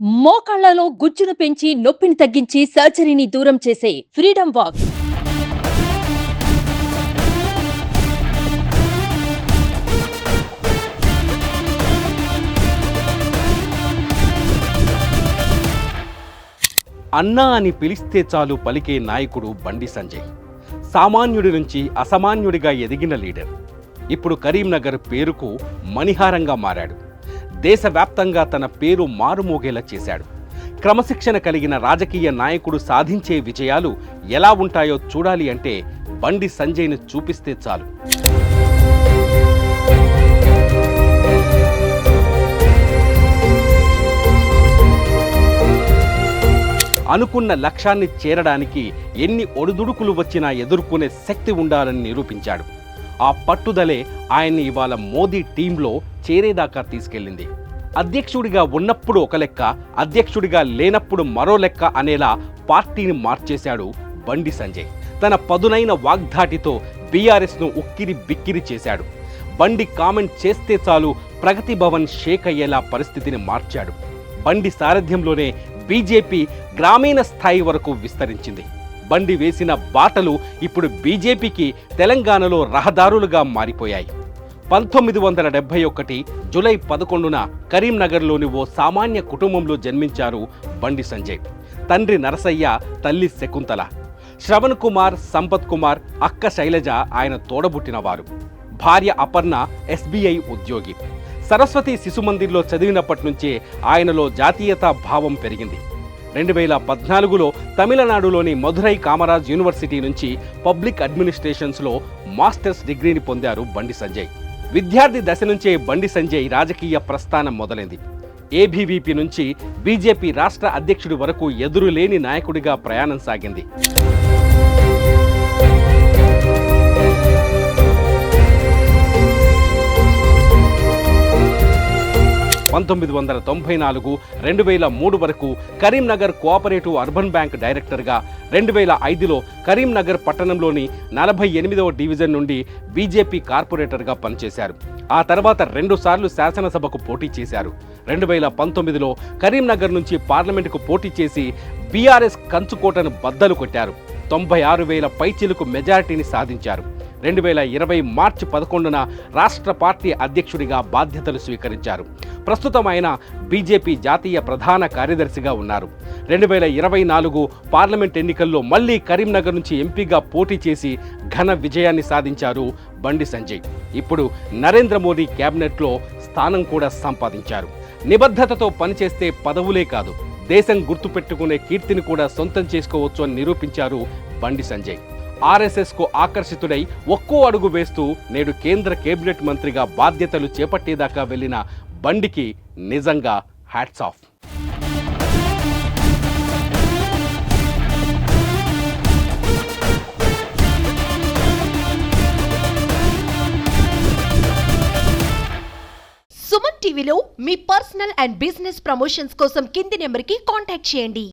మోకాళ్లలో గుజ్జును పెంచి నొప్పిని తగ్గించి సర్జరీని దూరం చేసే ఫ్రీడమ్ వాక్. అన్నా అని పిలిస్తే చాలు పలికే నాయకుడు బండి సంజయ్. సామాన్యుడి నుంచి అసామాన్యుడిగా ఎదిగిన లీడర్. ఇప్పుడు కరీంనగర్ పేరుకు మణిహారంగా మారాడు. దేశవ్యాప్తంగా తన పేరు మారుమోగేలా చేశాడు. క్రమశిక్షణ కలిగిన రాజకీయ నాయకుడు సాధించే విజయాలు ఎలా ఉంటాయో చూడాలి అంటే బండి సంజయ్ను చూపిస్తే చాలు. అనుకున్న లక్ష్యాన్ని చేరడానికి ఎన్ని ఒడిదుడుకులు వచ్చినా ఎదుర్కొనే శక్తి ఉండాలని నిరూపించాడు. ఆ పట్టుదలే ఆయన్ని ఇవాళ మోదీ టీంలో చేరేదాకా తీసుకెళ్లింది. అధ్యక్షుడిగా ఉన్నప్పుడు ఒక లెక్క, అధ్యక్షుడిగా లేనప్పుడు మరో లెక్క అనేలా పార్టీని మార్చేశాడు బండి సంజయ్. తన పదునైన వాగ్ధాటితో బీఆర్ఎస్ను ఉక్కిరి బిక్కిరి చేశాడు. బండి కామెంట్ చేస్తే చాలు ప్రగతి భవన్ షేక్ అయ్యేలా పరిస్థితిని మార్చాడు. బండి సారథ్యంలోనే బీజేపీ గ్రామీణ స్థాయి వరకు విస్తరించింది. బండి వేసిన బాటలు ఇప్పుడు బీజేపీకి తెలంగాణలో రహదారులుగా మారిపోయాయి. 1971 జూలై 11న కరీంనగర్లోని ఓ సామాన్య కుటుంబంలో జన్మించారు బండి సంజయ్. తండ్రి నరసయ్య, తల్లి శకుంతల. శ్రవణ్ కుమార్, సంపత్ కుమార్, అక్క శైలజ ఆయన తోడబుట్టినవారు. భార్య అపర్ణ ఎస్బీఐ ఉద్యోగి. సరస్వతి శిశుమందిర్లో చదివినప్పటి నుంచే ఆయనలో జాతీయతా భావం పెరిగింది. 2014లో తమిళనాడులోని మధురై కామరాజ్ యూనివర్సిటీ నుంచి పబ్లిక్ అడ్మినిస్ట్రేషన్స్లో మాస్టర్స్ డిగ్రీని పొందారు బండి సంజయ్. విద్యార్థి దశ నుంచే బండి సంజయ్ రాజకీయ ప్రస్థానం మొదలైంది. ఏబీవీపీ నుంచి బీజేపీ రాష్ట్ర అధ్యక్షుడి వరకు ఎదురులేని నాయకుడిగా ప్రయాణం సాగింది. 1994, 2003 వరకు కరీంనగర్ కోఆపరేటివ్ అర్బన్ బ్యాంక్ డైరెక్టర్గా, 2005లో కరీంనగర్ పట్టణంలోని 48వ డివిజన్ నుండి బీజేపీ కార్పొరేటర్గా పనిచేశారు. ఆ తర్వాత 2 సార్లు శాసనసభకు పోటీ చేశారు. 2019లో కరీంనగర్ నుంచి పార్లమెంటుకు పోటీ చేసి బీఆర్ఎస్ కంచుకోటను బద్దలు కొట్టారు. 96,000 పైచిలుకు మెజారిటీని సాధించారు. 2020 మార్చి 11న రాష్ట్ర పార్టీ అధ్యక్షుడిగా బాధ్యతలు స్వీకరించారు. ప్రస్తుతం ఆయన బీజేపీ జాతీయ ప్రధాన కార్యదర్శిగా ఉన్నారు. 2024 పార్లమెంట్ ఎన్నికల్లో మళ్లీ కరీంనగర్ నుంచి ఎంపీగా పోటీ చేసి ఘన విజయాన్ని సాధించారు బండి సంజయ్. ఇప్పుడు నరేంద్ర మోదీ కేబినెట్లో స్థానం కూడా సంపాదించారు. నిబద్ధతతో పనిచేస్తే పదవులే కాదు, దేశం గుర్తుపెట్టుకునే కీర్తిని కూడా సొంతం చేసుకోవచ్చు అని నిరూపించారు బండి సంజయ్. ఆర్ఎస్ఎస్కు ఆకర్షితుడై ఒక్కో అడుగు వేస్తూ నేడు కేంద్ర కేబినెట్ మంత్రిగా బాధ్యతలు చేపట్టేదాకా వెళ్లిన బండికి నిజంగా హ్యాట్స్ ఆఫ్. సుమన్ టీవీలో మీ పర్సనల్ అండ్ బిజినెస్ ప్రమోషన్స్ కోసం కింది నెంబర్కి కాంటాక్ట్ చేయండి.